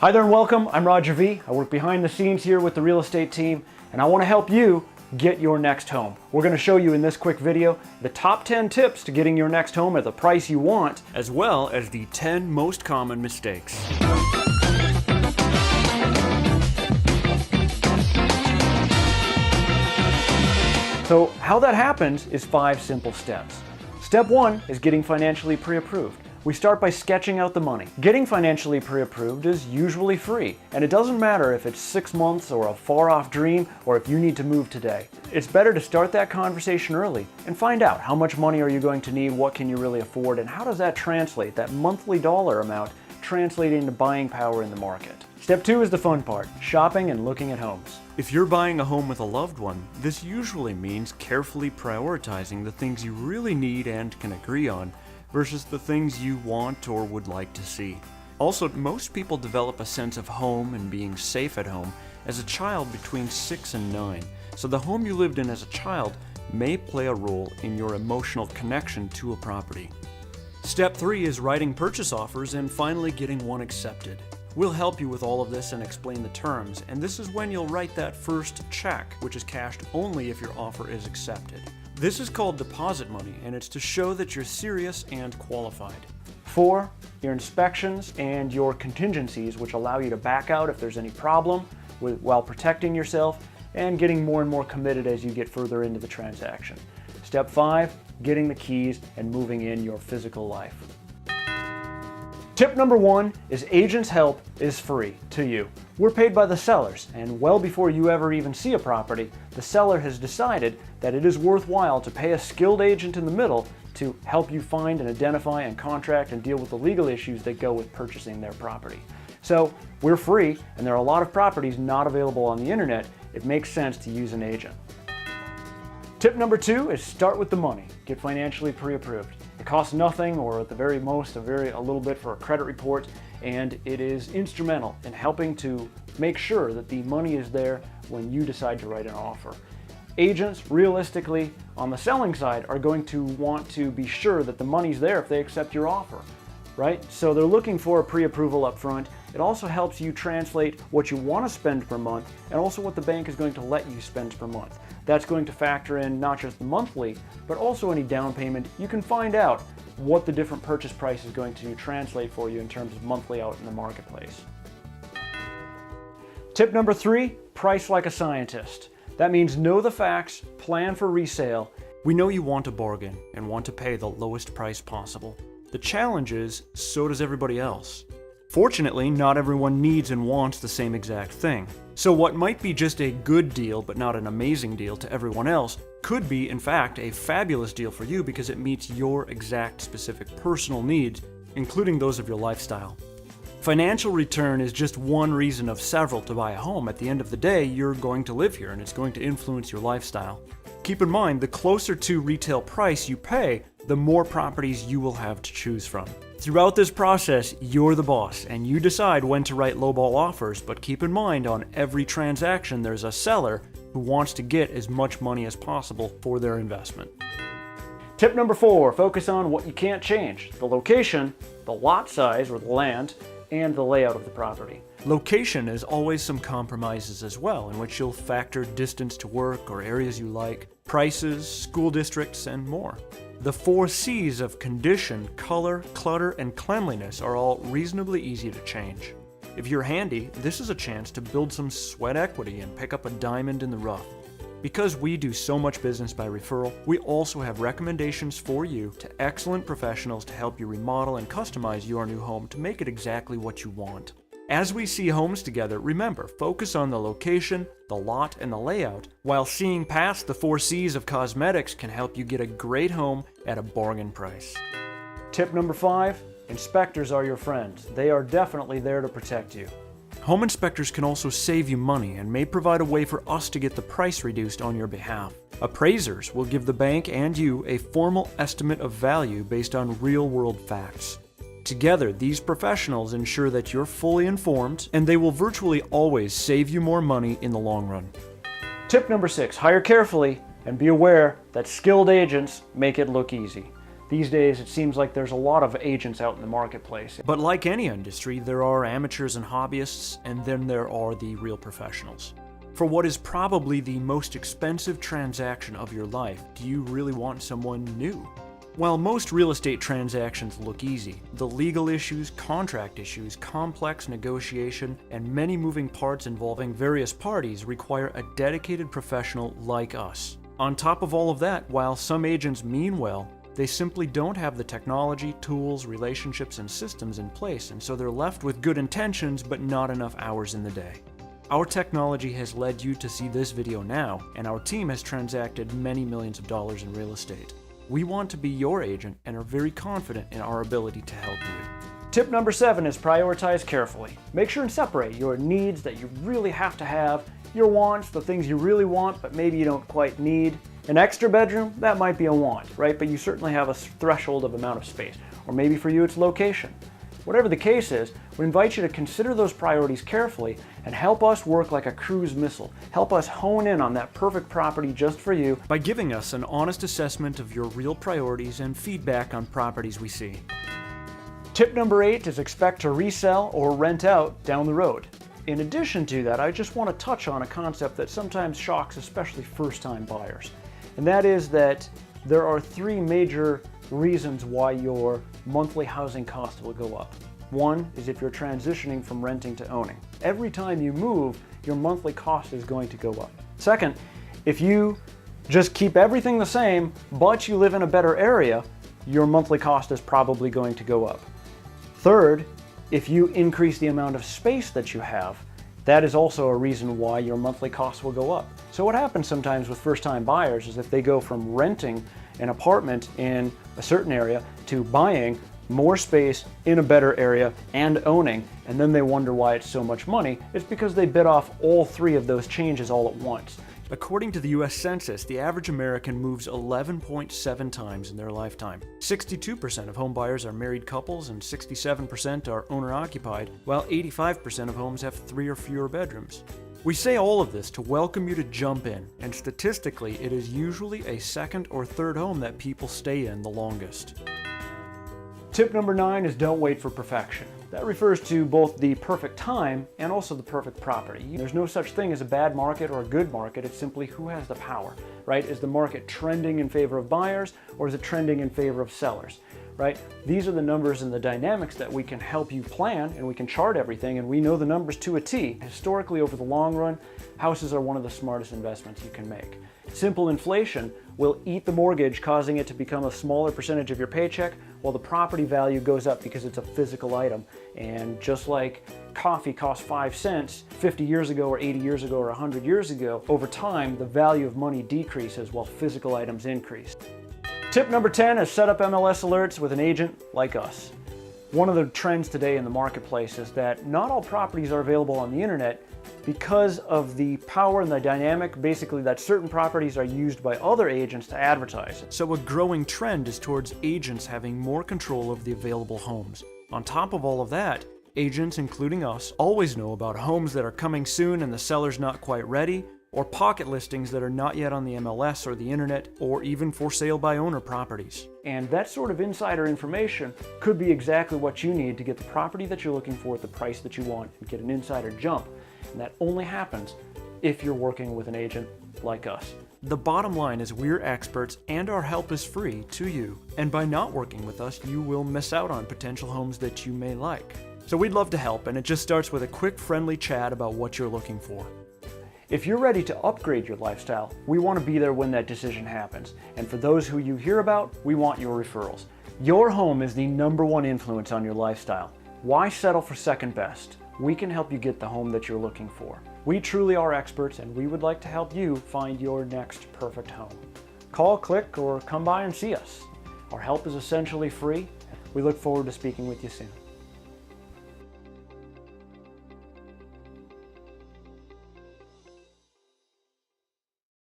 Hi there and welcome. I'm Roger V. I work behind the scenes here with the real estate team, and I want to help you get your next home. We're going to show you in this quick video the top 10 tips to getting your next home at the price you want, as well as the 10 most common mistakes. So how that happens is 5 simple steps. Step 1 is getting financially pre-approved. We start by sketching out the money. Getting financially pre-approved is usually free, and it doesn't matter if it's 6 months or a far-off dream or if you need to move today. It's better to start that conversation early and find out how much money are you going to need, what can you really afford, and how does that translate, that monthly dollar amount, translate into buying power in the market. Step 2 is the fun part, shopping and looking at homes. If you're buying a home with a loved one, this usually means carefully prioritizing the things you really need and can agree on, versus the things you want or would like to see. Also, most people develop a sense of home and being safe at home as a child between 6 and 9, so the home you lived in as a child may play a role in your emotional connection to a property. Step 3 is writing purchase offers and finally getting one accepted. We'll help you with all of this and explain the terms, and this is when you'll write that first check, which is cashed only if your offer is accepted. This is called deposit money, and it's to show that you're serious and qualified. 4, your inspections and your contingencies, which allow you to back out if there's any problem while protecting yourself and getting more and more committed as you get further into the transaction. Step 5, getting the keys and moving in your physical life. Tip number 1 is agents' help is free to you. We're paid by the sellers, and well before you ever even see a property, the seller has decided that it is worthwhile to pay a skilled agent in the middle to help you find and identify and contract and deal with the legal issues that go with purchasing their property. So we're free, and there are a lot of properties not available on the internet. It makes sense to use an agent. Tip number 2 is start with the money. Get financially pre-approved. It costs nothing, or at the very most a little bit for a credit report, and it is instrumental in helping to make sure that the money is there when you decide to write an offer. Agents, realistically, on the selling side, are going to want to be sure that the money's there if they accept your offer, right? So they're looking for a pre-approval up front. It also helps you translate what you want to spend per month and also what the bank is going to let you spend per month. That's going to factor in not just the monthly, but also any down payment. You can find out what the different purchase price is going to translate for you in terms of monthly out in the marketplace. Tip number 3, price like a scientist. That means know the facts, plan for resale. We know you want to bargain and want to pay the lowest price possible. The challenge is, so does everybody else. Fortunately, not everyone needs and wants the same exact thing. So what might be just a good deal but not an amazing deal to everyone else could be, in fact, a fabulous deal for you because it meets your exact specific personal needs, including those of your lifestyle. Financial return is just one reason of several to buy a home. At the end of the day, you're going to live here and it's going to influence your lifestyle. Keep in mind, the closer to retail price you pay, the more properties you will have to choose from. Throughout this process, you're the boss, and you decide when to write lowball offers, but keep in mind on every transaction there's a seller who wants to get as much money as possible for their investment. Tip number 4, focus on what you can't change: the location, the lot size or the land, and the layout of the property. Location is always some compromises as well, in which you'll factor distance to work or areas you like, prices, school districts, and more. The 4 C's of condition, color, clutter, and cleanliness are all reasonably easy to change. If you're handy, this is a chance to build some sweat equity and pick up a diamond in the rough. Because we do so much business by referral, we also have recommendations for you to excellent professionals to help you remodel and customize your new home to make it exactly what you want. As we see homes together, remember, focus on the location, the lot, and the layout, while seeing past the 4 C's of cosmetics can help you get a great home at a bargain price. Tip number 5, inspectors are your friends. They are definitely there to protect you. Home inspectors can also save you money and may provide a way for us to get the price reduced on your behalf. Appraisers will give the bank and you a formal estimate of value based on real-world facts. Together, these professionals ensure that you're fully informed, and they will virtually always save you more money in the long run. Tip number 6, hire carefully and be aware that skilled agents make it look easy. These days, it seems like there's a lot of agents out in the marketplace. But like any industry, there are amateurs and hobbyists, and then there are the real professionals. For what is probably the most expensive transaction of your life, do you really want someone new? While most real estate transactions look easy, the legal issues, contract issues, complex negotiation, and many moving parts involving various parties require a dedicated professional like us. On top of all of that, while some agents mean well, they simply don't have the technology, tools, relationships, and systems in place, and so they're left with good intentions but not enough hours in the day. Our technology has led you to see this video now, and our team has transacted many millions of dollars in real estate. We want to be your agent and are very confident in our ability to help you. Tip number 7 is prioritize carefully. Make sure and separate your needs that you really have to have, your wants, the things you really want but maybe you don't quite need. An extra bedroom, that might be a want, right? But you certainly have a threshold of amount of space. Or maybe for you it's location. Whatever the case is, we invite you to consider those priorities carefully and help us work like a cruise missile. Help us hone in on that perfect property just for you by giving us an honest assessment of your real priorities and feedback on properties we see. Tip number 8 is expect to resell or rent out down the road. In addition to that, I just want to touch on a concept that sometimes shocks especially first-time buyers. And that is that there are 3 major reasons why your monthly housing cost will go up. One is if you're transitioning from renting to owning. Every time you move, your monthly cost is going to go up. Second, if you just keep everything the same, but you live in a better area, your monthly cost is probably going to go up. Third, if you increase the amount of space that you have, that is also a reason why your monthly costs will go up. So what happens sometimes with first-time buyers is if they go from renting an apartment in a certain area to buying more space in a better area and owning, and then they wonder why it's so much money, it's because they bit off all 3 of those changes all at once. According to the US Census, the average American moves 11.7 times in their lifetime. 62% of home buyers are married couples and 67% are owner-occupied, while 85% of homes have 3 or fewer bedrooms. We say all of this to welcome you to jump in, and statistically, it is usually a second or third home that people stay in the longest. Tip number 9 is don't wait for perfection. That refers to both the perfect time and also the perfect property. There's no such thing as a bad market or a good market, it's simply who has the power, right? Is the market trending in favor of buyers or is it trending in favor of sellers? Right? These are the numbers and the dynamics that we can help you plan, and we can chart everything, and we know the numbers to a T. Historically, over the long run, houses are one of the smartest investments you can make. Simple inflation will eat the mortgage, causing it to become a smaller percentage of your paycheck, while the property value goes up because it's a physical item. And just like coffee cost 5 cents 50 years ago or 80 years ago or 100 years ago, over time, the value of money decreases while physical items increase. Tip number 10 is set up MLS alerts with an agent like us. One of the trends today in the marketplace is that not all properties are available on the internet because of the power and the dynamic, basically that certain properties are used by other agents to advertise. So a growing trend is towards agents having more control of the available homes. On top of all of that, agents, including us, always know about homes that are coming soon and the seller's not quite ready, or pocket listings that are not yet on the MLS or the internet, or even for sale by owner properties. And that sort of insider information could be exactly what you need to get the property that you're looking for at the price that you want and get an insider jump. And that only happens if you're working with an agent like us. The bottom line is we're experts and our help is free to you. And by not working with us, you will miss out on potential homes that you may like. So we'd love to help, and it just starts with a quick friendly chat about what you're looking for. If you're ready to upgrade your lifestyle, we want to be there when that decision happens. And for those who you hear about, we want your referrals. Your home is the #1 influence on your lifestyle. Why settle for second best? We can help you get the home that you're looking for. We truly are experts, and we would like to help you find your next perfect home. Call, click, or come by and see us. Our help is essentially free. We look forward to speaking with you soon.